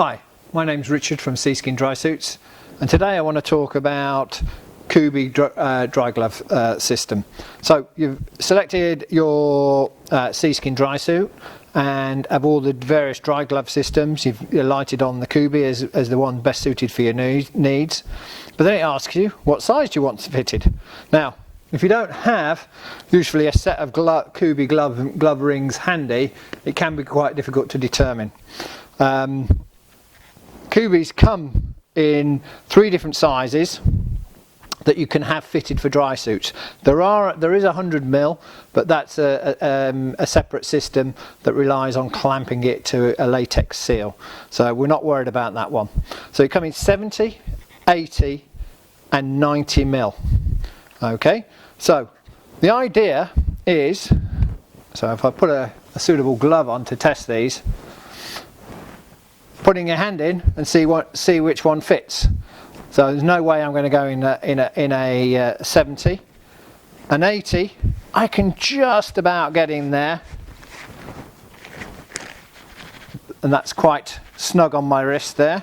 Hi, my name's Richard from Seaskin Dry Suits, and today I want to talk about Kubi Drygloves system. So you've selected your Seaskin dry suit and have all the various dry glove systems. You've lighted on the Kubi as the one best suited for your needs, but then it asks you what size do you want fitted. Now if you don't have usually a set of Kubi glove rings handy, it can be quite difficult to determine. Kubis come in 3 different sizes that you can have fitted for dry suits. There is 100mm, but that's a separate system that relies on clamping it to a latex seal. So we're not worried about that one. So you come in 70, 80 and 90mm. Okay, so the idea is, so if I put a suitable glove on to test these, putting your hand in and see which one fits. So there's no way I'm going to go in a 70. An 80, I can just about get in there, and that's quite snug on my wrist there.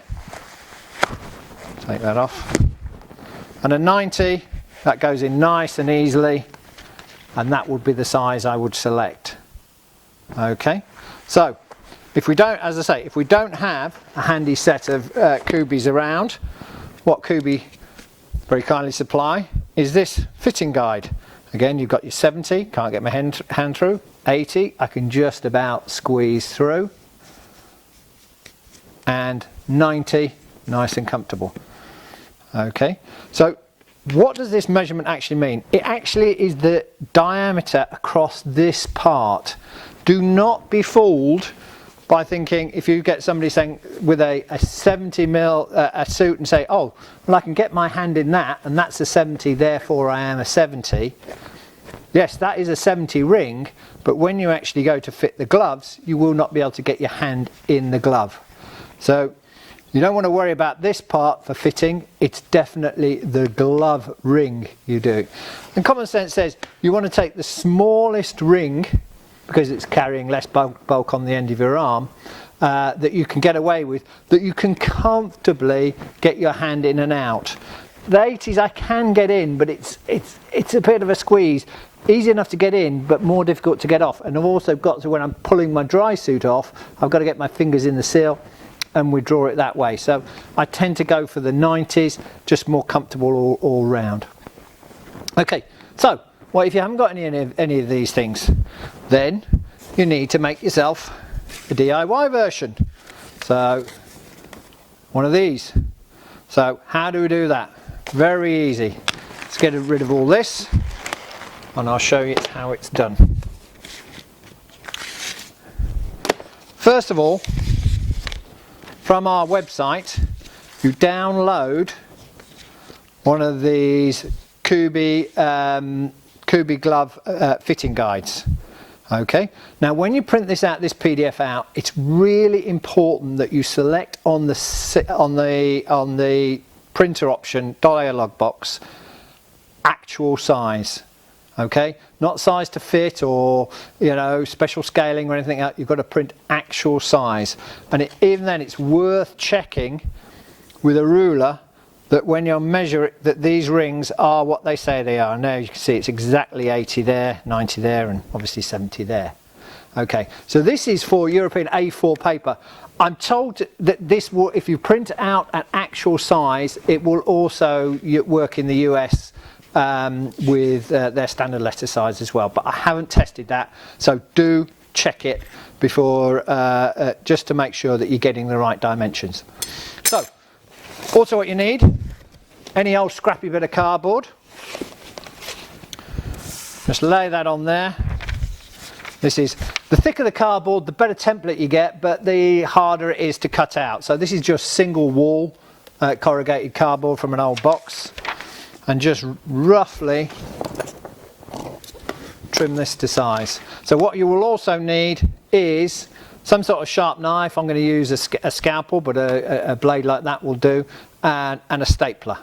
Take that off. And a 90, that goes in nice and easily, and that would be the size I would select. Okay, so if we don't, as I say, if we don't have a handy set of Kubis around, what Kubi very kindly supply is this fitting guide. Again, you've got your 70, can't get my hand through. 80, I can just about squeeze through. And 90, nice and comfortable. Okay, so what does this measurement actually mean? It actually is the diameter across this part. Do not be fooled by thinking, if you get somebody saying with a 70mm a suit and say, oh, well, I can get my hand in that and that's a 70, therefore I am a 70. Yes, that is a 70 ring, but when you actually go to fit the gloves, you will not be able to get your hand in the glove. So you don't want to worry about this part for fitting, it's definitely the glove ring you do. And common sense says you want to take the smallest ring, because it's carrying less bulk on the end of your arm, that you can get away with, that you can comfortably get your hand in and out. The 80s I can get in, but it's a bit of a squeeze. Easy enough to get in, but more difficult to get off. And I've also got to, when I'm pulling my dry suit off, I've got to get my fingers in the seal and withdraw it that way. So I tend to go for the 90s, just more comfortable all round. Okay, so well, if you haven't got any of these things, then you need to make yourself a DIY version. So one of these. So how do we do that? Very easy. Let's get rid of all this and I'll show you how it's done. First of all, from our website, you download one of these Kubi glove fitting guides. Okay, now when you print this out, this PDF out, it's really important that you select on the printer option dialog box actual size. Okay, not size to fit or special scaling or anything else. You've got to print actual size, and even then it's worth checking with a ruler that when you measure it, that these rings are what they say they are. Now you can see it's exactly 80 there, 90 there, and obviously 70 there. Okay, so this is for European A4 paper. I'm told that this will, if you print out an actual size, it will also work in the US with their standard letter size as well. But I haven't tested that, so do check it before, just to make sure that you're getting the right dimensions. So, also what you need, any old scrappy bit of cardboard. Just lay that on there. This is, the thicker the cardboard, the better template you get, but the harder it is to cut out. So this is just single wall corrugated cardboard from an old box. And just roughly trim this to size. So what you will also need is some sort of sharp knife. I'm going to use a scalpel, but a blade like that will do, and a stapler.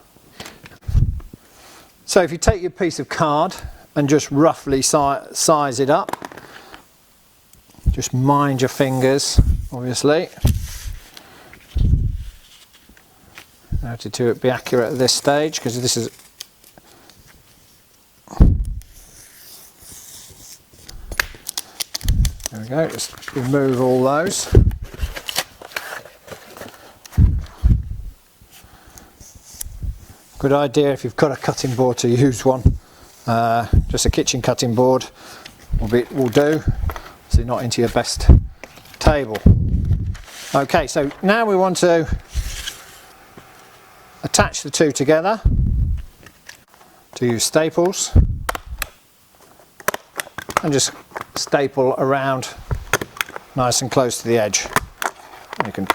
So if you take your piece of card and just roughly size it up, just mind your fingers, obviously. I have to be accurate at this stage because this is. There we go, just remove all those. Good idea if you've got a cutting board to use one. Just a kitchen cutting board will do, so you're not into your best table. Okay, so now we want to attach the two together. To use staples and just staple around nice and close to the edge. You can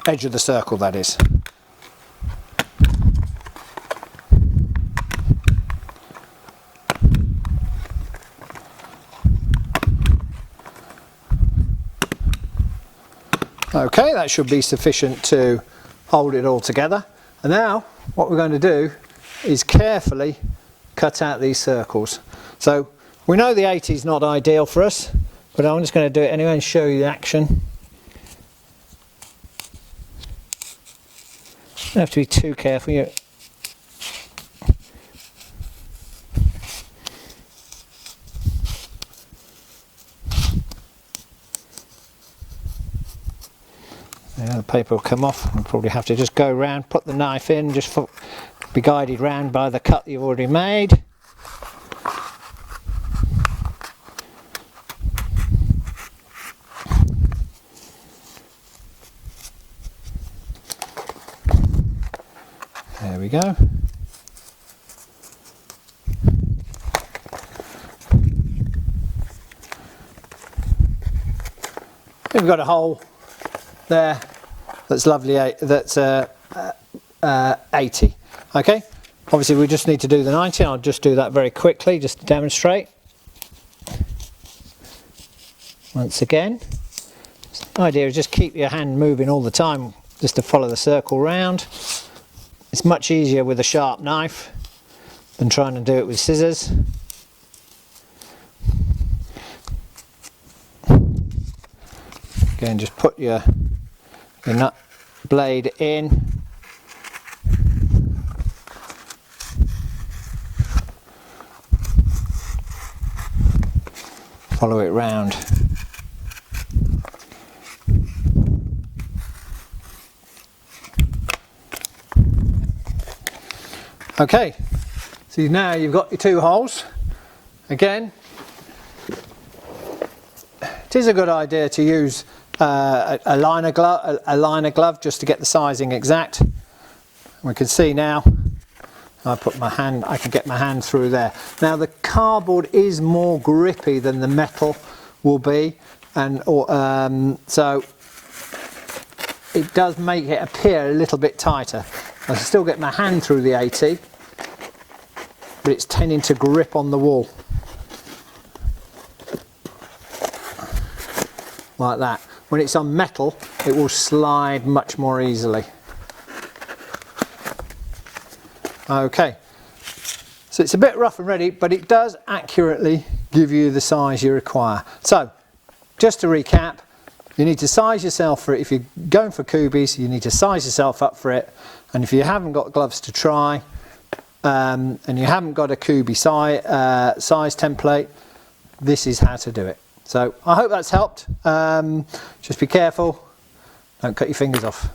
edge of the circle, that is. Okay, that should be sufficient to hold it all together. And now what we're going to do is carefully cut out these circles. So we know the 80 is not ideal for us, but I'm just going to do it anyway and show you the action. You don't have to be too careful. Yeah, the paper will come off. We'll probably have to just go around, put the knife in, just be guided round by the cut you've already made. There we go. We've got a hole there that's lovely, that's 80. Okay, obviously we just need to do the 90. I'll just do that very quickly just to demonstrate. Once again, the idea is just keep your hand moving all the time just to follow the circle round. It's much easier with a sharp knife than trying to do it with scissors. Again, just put your nut blade in. Follow it round. Okay, so now you've got your two holes. Again, it is a good idea to use a liner glove just to get the sizing exact. We can see now I can get my hand through there. Now the cardboard is more grippy than the metal will be, and so it does make it appear a little bit tighter. I can still get my hand through the 80, but it's tending to grip on the wall like that. When it's on metal, it will slide much more easily. Okay, so it's a bit rough and ready, but it does accurately give you the size you require. So, just to recap, you need to size yourself for it. If you're going for Kubis, you need to size yourself up for it. And if you haven't got gloves to try, and you haven't got a Kubi size template, this is how to do it. So I hope that's helped. Just be careful, don't cut your fingers off.